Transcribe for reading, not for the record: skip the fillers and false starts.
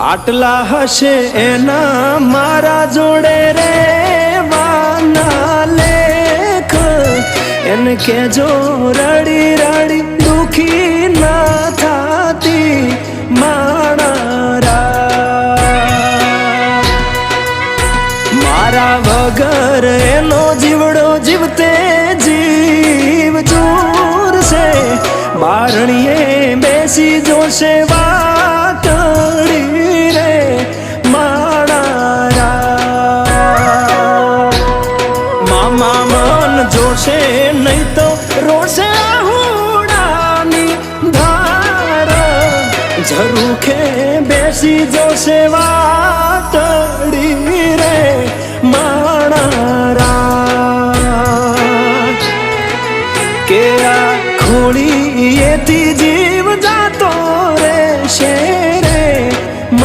આટલા હશે એના મારા જોડે રે વાના લેખ એને કેજો રડી રડી દુખી ના થાતી માણા મારા વગર એનો જીવડો જીવતે જીવ જોરશે બારણીએ બેસી જોશે વાતડી રે માણા મામા મન જોશે નહીં તો રોશે હુડાની ધાર ઝરૂખે બેસી જોશે વા